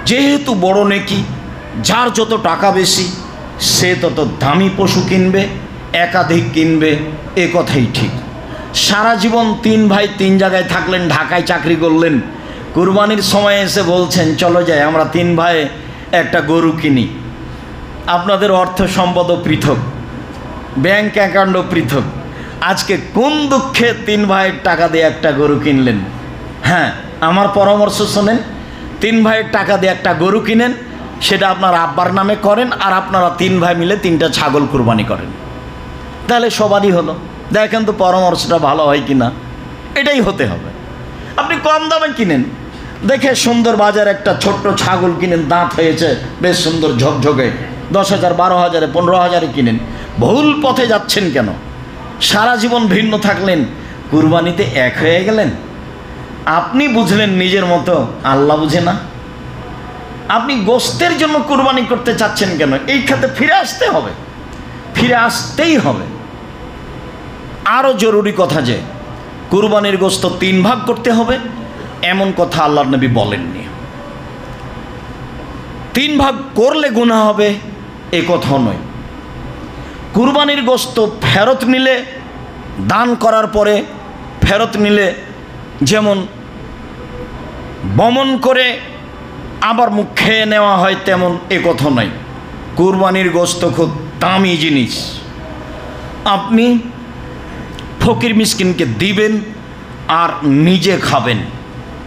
যেহেতু বড় নেকি, যার যত টাকা বেশি সে তত দামি পশু কিনবে, একাধিক কিনবে, এ কথাই ঠিক। সারা জীবন 3 ভাই 3 জায়গায় থাকলেন, ঢাকায় চাকরি করলেন, কুরবানির সময় এসে বলছেন চলো যাই আমরা 3 ভাই একটা গরু কিনি। আপনাদের অর্থ সম্পদও পৃথক, ব্যাংক অ্যাকাউন্টও পৃথক, আজকে কোন দুঃখে 3 ভাইয়ের টাকা দিয়ে একটা গরু কিনলেন? হ্যাঁ, আমার পরামর্শ শোনেন, 3 ভাইয়ের টাকা দিয়ে একটা গরু কিনেন, সেটা আপনার আব্বার নামে করেন, আর আপনারা 3 ভাই মিলে 3টা ছাগল কুরবানি করেন, তাহলে সবারই হলো। দেখেন তো পরামর্শটা ভালো হয় কি না, এটাই হতে হবে। আপনি কম দামে কিনেন, দেখে সুন্দর বাজার একটা ছোট্ট ছাগল কিনেন, দাঁত হয়েছে বেশ সুন্দর ঝকঝকে, 10,000 12,000 15,000 কিনেন। ভুল পথে যাচ্ছেন কেন? সারা জীবন ভিন্ন থাকলেন, কুরবানিতে এক হয়ে গেলেন। আপনি বুঝলেন নিজের মতো, আল্লাহ বুঝে না। আপনি গোশতের জন্য কুরবানি করতে চাচ্ছেন কেন? এই খাতে ফিরে আসতে হবে, ফিরে আসতেই হবে। আরও জরুরি কথা যে কুরবানির গোশত 3 ভাগ করতে হবে, এমন কথা আল্লাহর নবী বলেননি। 3 ভাগ করলে গুনাহ হবে এ কথাও নয়। কুরবানির গোশত ফেরত নিলে, দান করার পরে ফেরত নিলে, যেমন বমন করে আবার মুখ খেয়ে নেওয়া হয় তেমন এ কথা নয়। কুরবানির গোশত খুব দামি জিনিস, আপনি ফকির মিসকিনকে দিবেন আর নিজে খাবেন।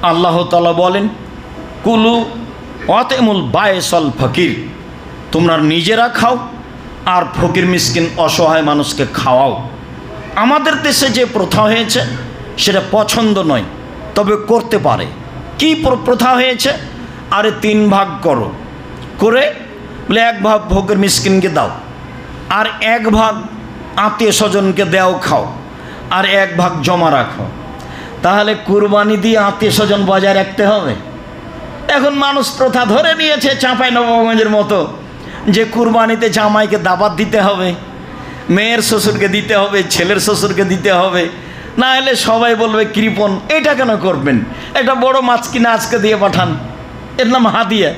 আল্লাহ তাআলা বলেন কুলু ওয়াতিমুল বায়েসাল ফকির, তোমরা নিজেরা খাও আর ফকির মিসকিন অসহায় মানুষকে খাওয়াও। আমাদের দেশে যে প্রথা হয়েছে সেটা পছন্দ নয়, তবে করতে পারে। কি প্রথা হয়েছে? আরে 3 ভাগ করো, করে বলে 1 ভাগ ফকির মিসকিনকে দাও, আর 1 ভাগ আত্মীয় স্বজনকে দেও খাও, আর 1 ভাগ জমা রাখো। তাহলে কুরবানি দিয়ে আত্মীয় স্বজন বজায় রাখতে হবে। এখন মানুষ প্রথা ধরে নিয়েছে চাঁপাইনবাবগঞ্জের মতো, যে কুরবানিতে জামাইকে দাবাত দিতে হবে, মেয়ের শ্বশুরকে দিতে হবে, ছেলের শ্বশুরকে দিতে হবে, না হলে সবাই বলবে কৃপণ। এটা কেন করবেন? একটা বড় মাছ কিনে আজকে দিয়ে পাঠান, এর নাম হাদিয়া।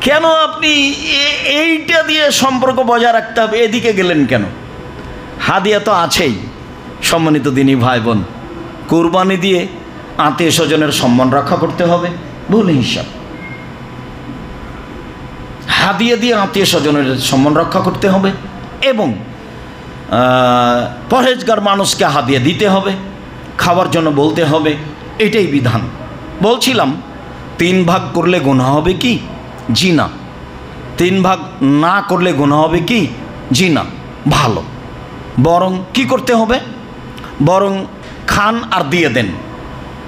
কেন আপনি এইটা দিয়ে সম্পর্ক বজায় রাখতে হবে, এদিকে গেলেন কেন? হাদিয়া তো আছেই। সম্মানিত দিনী ভাই বোন, কুরবানি দিয়ে আত্মীয় স্বজনের সম্মান রক্ষা করতে হবে, ভুল হিসাব। হাদিয়া দিয়ে আত্মীয় স্বজনের সম্মান রক্ষা করতে হবে এবং পরহেজগার মানুষকে হাদিয়া দিতে হবে, খাওয়ার জন্য বলতে হবে, এটাই বিধান। বলছিলাম 3 ভাগ করলে গুনাহ হবে কি? জি না। 3 ভাগ না করলে গুনাহ হবে কি? জি না। ভালো, বরং কি করতে হবে? বরং খান আর দিয়ে দেন,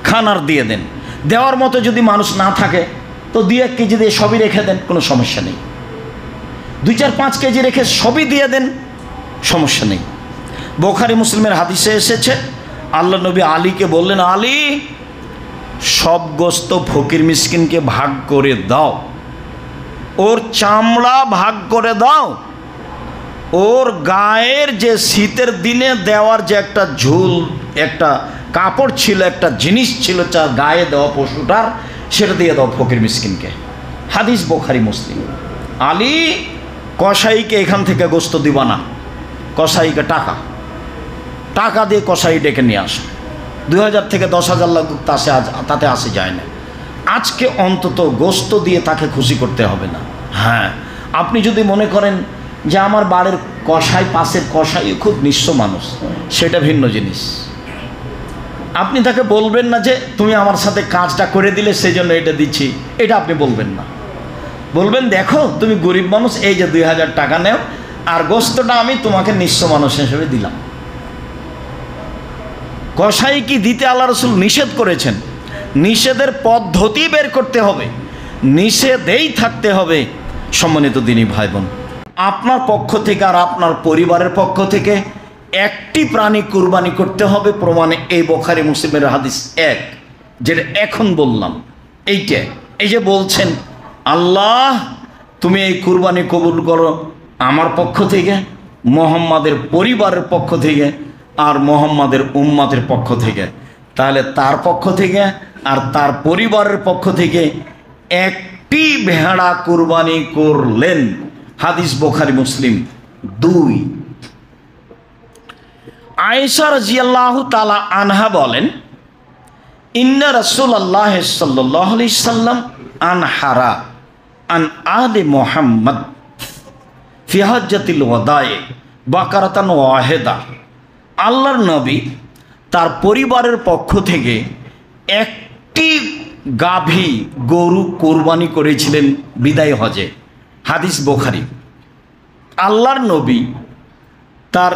খান আর দিয়ে দেন। দেওয়ার মতো যদি মানুষ না থাকে তো 2-1 কেজি দিয়ে সবই রেখে দেন, কোনো সমস্যা নেই। 2-4-5 কেজি রেখে সবই দিয়ে দেন, সমস্যা নেই। বুখারী মুসলিমের হাদিসে এসেছে, আল্লাহ নবী আলীকে বললেন, আলী সব গোশত ফকির মিসকিনকে ভাগ করে দাও, ওর চামড়া ভাগ করে দাও, ওর গায়ের যে শীতের দিনে দেওয়ার যে একটা ঝুল, একটা কাপড় ছিল, একটা জিনিস ছিল যা গায়ে দেওয়া পশুটার, সেটা দিয়ে দাও ফকির মিসকিনকে। হাদিস বুখারী মুসলিম। আলী কসাইকে এখান থেকে গোশত দিবা না, কসাইকে টাকা দিয়ে কসাই ডেকে নিয়ে আসো। 2,000 থেকে 10,000 লাগুক তাতে আসে যায় না। আজকে অন্তত গোশত দিয়ে তাকে খুশি করতে হবে না। হ্যাঁ, আপনি যদি মনে করেন যে আমার বাড়ির কসাই, পাশের কসাই খুব নিঃস্ব মানুষ, সেটা ভিন্ন জিনিস। আপনি তাকে বলবেন না যে তুমি আমার সাথে কাজটা করে দিলে সেই জন্য এটা দিচ্ছি, এটা আপনি বলবেন না। বলবেন দেখো তুমি গরিব মানুষ, এই যে 2,000 টাকা নেও, আর গোশতটা আমি তোমাকে নিঃস্ব মানুষ হিসেবে দিলাম। কসাই কি দিতে আল্লাহ রাসূল নিষেধ করেছেন? নিষেধের পদ্ধতি বের করতে হবে, নিষেধেই থাকতে হবে। সম্মানিত দিনী ভাই বোন, আপনার পক্ষ থেকে আর আপনার পরিবারের পক্ষ থেকে একটি প্রাণী কুরবানি করতে হবে। প্রমাণে এই বুখারী মুসলিমের হাদিস 1, যেটা এখন বললাম, এইটা। এই যে বলছেন আল্লাহ তুমি এই কুরবানি কবুল করো আমার পক্ষ থেকে, মুহাম্মাদের পরিবারের পক্ষ থেকে, আর মুহাম্মাদের উম্মতের পক্ষ থেকে। তাহলে তার পক্ষ থেকে আর তার পরিবারের পক্ষ থেকে এক একটি ভেড়া কুরবানি করলেন। হাদিস বুখারী মুসলিম। 2, আয়েশা রাদিয়াল্লাহু তাআলা আনহা বলেন, ইন্না রাসূলুল্লাহ সাল্লাল্লাহু আলাইহি সাল্লাম আনহারা আন আলি মুহাম্মদ ফি হাজ্জাতিল ওয়াদায়ে বাকারাতান ওয়াহিদা। আল্লাহর নবী তার পরিবারের পক্ষ থেকে একটি গাভী গরু কোরবানি করেছিলেন বিদায় হজে। হাদিস বুখারী। আল্লাহর নবী তার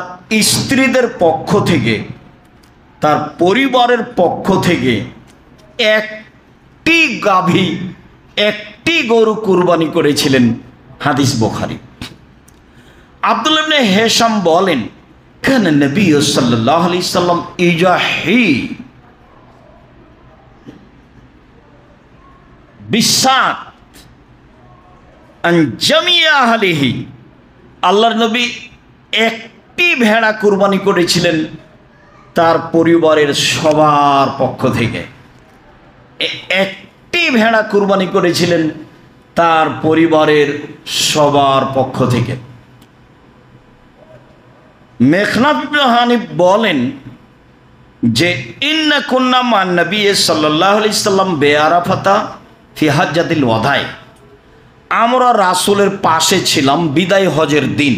স্ত্রীদের পক্ষ থেকে, তার পরিবারের পক্ষ থেকে একটি গাভী, একটি গরু কুরবানি করেছিলেন। হাদিস বুখারী। আব্দুল্লাহ ইবনে হিশাম বলেন, কানা নবী সাল্লাল্লাহু আলাইহি সাল্লাম ইজাহি বিসাত আন জামিয়া আহলিহি। আল্লাহর নবী একটি ভেড়া কুরবানি করেছিলেন তার পরিবারের সবার পক্ষ থেকে। একটি ভেড়া কুরবানি করেছিলেন তার পরিবারের সবার পক্ষ থেকে। মেখনাফ ইবনে হানিফ বলেন যে, ইন্না কুন্না মান নবী সাল্লাল্লাহু আলাইহি সাল্লাম বেআরাফাতা ফি হাজ্জাতিল ওয়াদাই। আমরা রাসূলের পাশে ছিলাম বিদায় হজের দিন।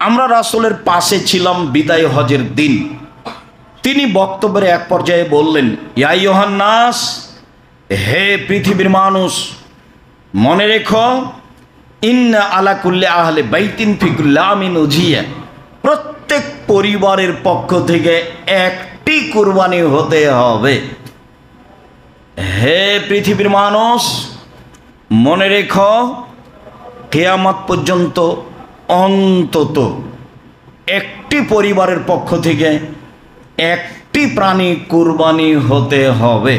আমরা রাসূলের পাশে ছিলাম বিদায় হজের দিন। তিনি বক্তব্যের এক পর্যায়ে বললেন, ইয়া আইয়ুহান নাস, হে পৃথিবীর মানুষ, মনে রেখো, ইন্না আলা কুল্লি আহলি বাইতিন ফি কুল্লি আমিন উজিয়া। প্রত্যেক পরিবারের পক্ষ থেকে একটি কুরবানি হতে হবে। হে পৃথিবীর মানুষ, মনে রেখো, কিয়ামত পর্যন্ত অন্তত একটি পরিবারের পক্ষ থেকে একটি প্রাণী কুরবানি হতে হবে।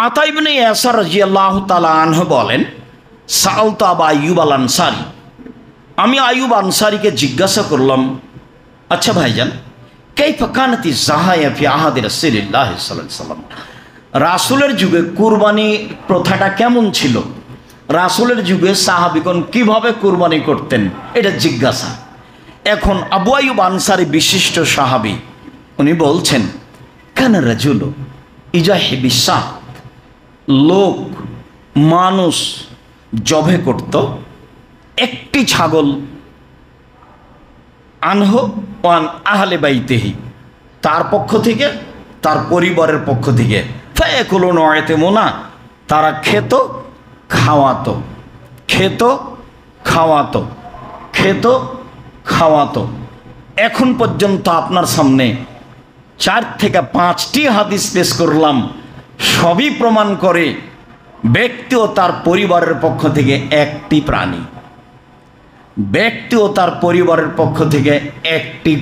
আতা ইবনে ইয়াসার রাদিয়াল্লাহু তাআলা আনহু বলেন, সাআলতু আবু আইয়ুব আল আনসারী, আমি আইয়ুব আনসারীকে জিজ্ঞাসা করলাম, আচ্ছা ভাইজান, কাইফা কানাতি যাহায়া ফি আহাদি রাসূলিল্লাহ সাল্লাল্লাহু আলাইহি ওয়াসাল্লাম, রাসূলের যুগে কুরবানি প্রথাটা কেমন ছিল? রাসূলের যুগে সাহাবীগণ কিভাবে কুরবানি করতেন, এটা জিজ্ঞাসা। এখন আবু আইয়ুব আনসারী বিশিষ্ট সাহাবী, উনি বলছেন, কানা রাজুলু ইজাহি বিসাত, লোক মানুষ জবে করত একটি ছাগল, আনহু ওয়ান আহলে বাইতিহি, তার পক্ষ থেকে, তার পরিবারের পক্ষ থেকে, ফায়াকুলুন ওয়া ইয়াতিমুনা, তারা খেত খাওয়াতো, খেত খাওয়াতো, খেত খাওয়াতো। এখন পর্যন্ত আপনার সামনে 4 থেকে 5টি হাদিস পেশ করলাম, সবই প্রমাণ করে ব্যক্তি ও তার পরিবারের পক্ষ থেকে একটি প্রাণী, ব্যক্তি ও তার পরিবারের পক্ষ থেকে একটি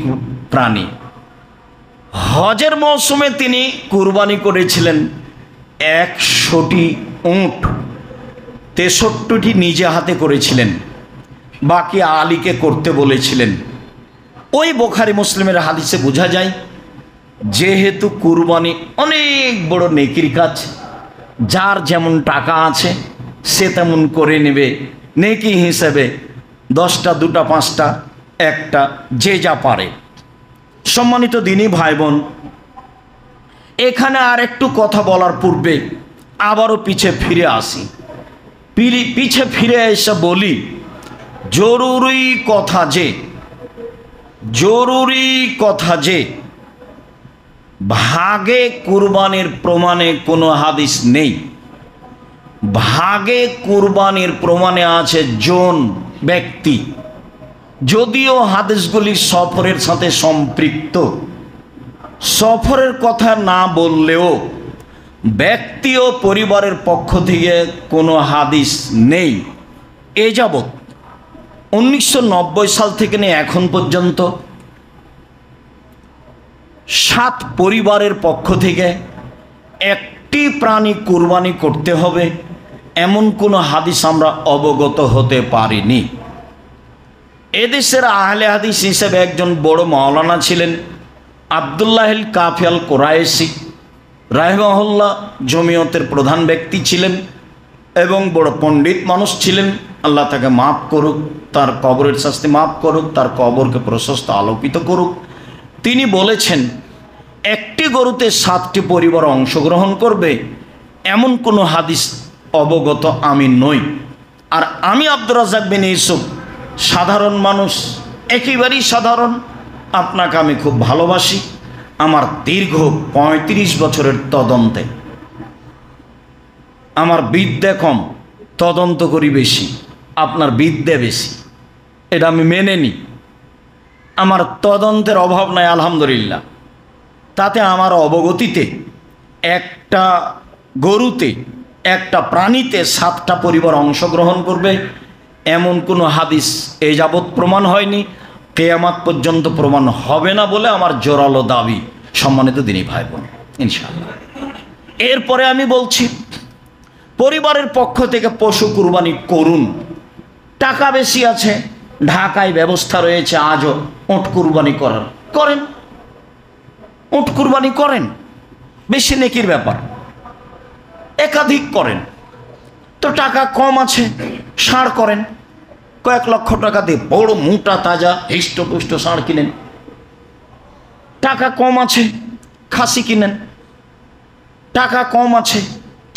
প্রাণী। হজের মৌসুমে তিনি কুরবানি করেছিলেন 100টি উট, 63টি নিজে হাতে করেছিলেন, বাকি আলীকে করতে বলেছিলেন। ওই বুখারী মুসলিমের হাদিসে বোঝা যায়, যেহেতু কুরবানি অনেক বড় নেকির কাজ, যার যেমন টাকা আছে সে তেমন করে নেবে, নেকি হিসেবে 10টা, 2টা, 5টা, 1টা, যে যা পারে। সম্মানিত দিনী ভাই বোন, এখানে আর একটু কথা বলার পূর্বে আবারও পিছে ফিরে আসি। পিছে ফিরে এসে বলি, জরুরি কথা যে ভাগে কুরবানির প্রমাণে কোনো হাদিস নেই। ভাগে কুরবানির প্রমাণে আছে জন, ব্যক্তি। যদিও হাদিসগুলি সফরের সাথে সম্পৃক্ত, সফরের কথা না বললেও ব্যক্তি ও পরিবারের পক্ষ থেকে কোনো হাদিস নেই। এ যাবৎ 1990 সাল থেকে নিয়ে এখন পর্যন্ত 7 পরিবারের পক্ষ থেকে একটি প্রাণী কুরবানি করতে হবে এমন কোনো হাদিস আমরা অবগত হতে পারিনি। এদেশের আহলে হাদিস হিসেবে একজন বড় মাওলানা ছিলেন আব্দুল্লাহ আল কাফি আল কুরাইশি। রাহিমাহুল্লাহ জমিয়তের প্রধান ব্যক্তি ছিলেন এবং বড় পণ্ডিত মানুষ ছিলেন। আল্লাহ তাকে মাফ করুক, তার কবরের শাস্তি মাফ করুক, তার কবরকে প্রশস্ত আলোকিত করুক। তিনি বলেছেন, একটি গরুতে 7টি পরিবার অংশগ্রহণ করবে এমন কোনো হাদিস অবগত আমি নই। আর আমি আব্দুর রাজ্জাক বিন ইউসুফ সাধারণ মানুষ, একেবারেই সাধারণ। আপনাকে আমি খুব ভালোবাসি। আমার দীর্ঘ 35 বছরের তদন্তে আমার বিদ্যা কম, তদন্ত করি বেশি, আপনার বিদ্যা বেশি, এটা আমি মেনে নিই। আমার তদন্তের অভাব নাই আলহামদুলিল্লাহ। তাতে আমার অবগতিতে একটা গরুতে, একটা প্রাণীতে 7টা পরিবার অংশগ্রহণ করবে এমন কোনো হাদিস এই যাবৎ প্রমাণ হয়নি, কিয়ামত পর্যন্ত প্রমাণ হবে না বলে আমার জোরালো দাবি। সম্মানিত দিনী ভাই বোন, ইনশাআল্লাহ। এরপরে আমি বলছি, পরিবারের পক্ষ থেকে পশু কুরবানি করুন। টাকা বেশি আছে, ঢাকায় ব্যবস্থা রয়েছে আজও উট কুরবানি করার, করেন, উট কুরবানি করেন, বেশি নেকির ব্যাপার। একাধিক করেন। তো টাকা কম আছে, ষাঁড় করেন, কয়েক লক্ষ টাকা দিয়ে বড় মোটা তাজা হৃষ্টপুষ্ট ষাঁড় কিনেন। টাকা কম আছে, খাসি কিনেন। টাকা কম আছে,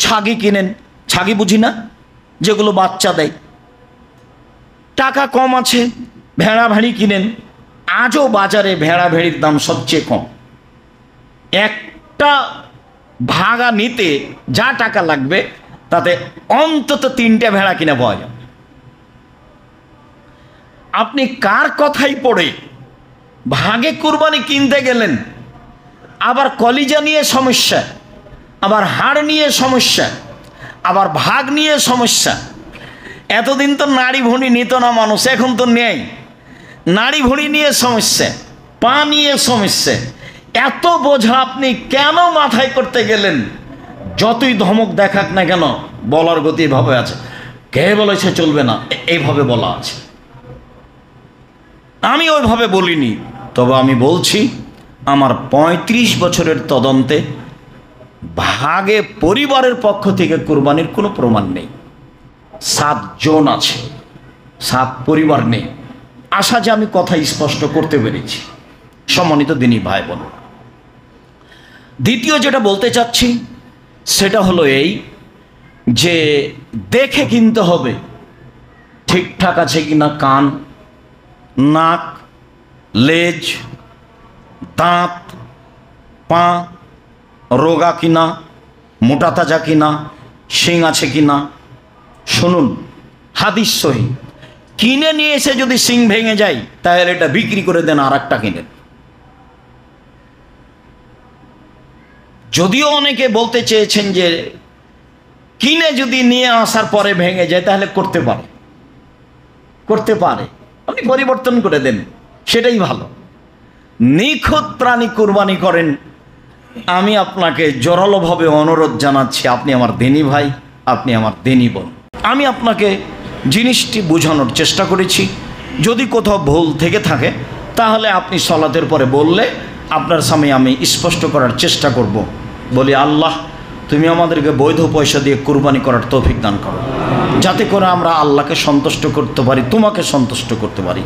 ছাগি কিনেন। ছাগি বুঝি না, যেগুলো বাচ্চা দেয়। টাকা কম আছে, ভেড়া ভেড়ি কিনেন। আজও বাজারে ভেড়া ভেড়ির দাম সবচেয়ে কম। একটা ভাগা নিতে যা টাকা লাগবে তাতে অন্তত 3টে ভেড়া কিনে পাওয়া যাবে। আপনি কার কথাই পড়ে ভাগে কুরবানি কিনতে গেলেন, আবার কলিজা নিয়ে সমস্যা, আবার হাড় নিয়ে সমস্যা, আবার ভাগ নিয়ে সমস্যা। এতদিন তো নাড়ি ভুঁড়ি নিত না মানুষ, এখন তো নেই। নাড়ি ভুঁড়ি নিয়ে সমস্যা, পা নিয়ে সমস্যা। এত বোঝা আপনি কেন মাথায় করতে গেলেন? যতই ধমক দেখাক না কেন, বলার গতি এভাবে আছে। কে বলেছে চলবে না, এইভাবে বলা আছে। আমি ওইভাবে বলিনি, তবে আমি বলছি আমার 35 বছরের তদন্তে ভাগে পরিবারের পক্ষ থেকে কুরবানির কোনো প্রমাণ নেই। 7 জন আছে, 7 পরিবার নেই। আশা যে আমি কথা স্পষ্ট করতে পেরেছি। সম্মানিত দিনী ভাই বোন, দ্বিতীয় যেটা বলতে চাচ্ছি সেটা হলো এই যে দেখে কিনতে হবে ঠিকঠাক আছে কিনা, কান, নাক, লেজ, দাঁত, পা রোগা কিনা, মোটা তাজা কিনা, শিং আছে কিনা। শুনুন, হাদিস সহি। কিনে নিয়ে এসে যদি শিং ভেঙে যায় তাহলে এটা বিক্রি করে দেন, আর একটা কিনেন। যদিও অনেকে বলতে চেয়েছেন যে কিনে যদি নিয়ে আসার পরে ভেঙে যায় তাহলে করতে পারে, করতে পারে, আপনি পরিবর্তন করে দেন, সেটাই ভালো। নিখুঁত প্রাণী কুরবানি করেন। আমি আপনাকে জোরালোভাবে অনুরোধ জানাচ্ছি, আপনি আমার দিনী ভাই, আপনি আমার দিনী বোন। আমি আপনাকে জিনিসটি বোঝানোর চেষ্টা করেছি। যদি কোথাও ভুল থেকে থাকে তাহলে আপনি সালাতের পরে বললে আপনার সামনে আমি স্পষ্ট করার চেষ্টা করব। বলি, আল্লাহ তুমি আমাদেরকে বৈধ পয়সা দিয়ে কুরবানি করার তৌফিক দান করো, যাতে করে আমরা আল্লাহকে সন্তুষ্ট করতে পারি, তোমাকে সন্তুষ্ট করতে পারি।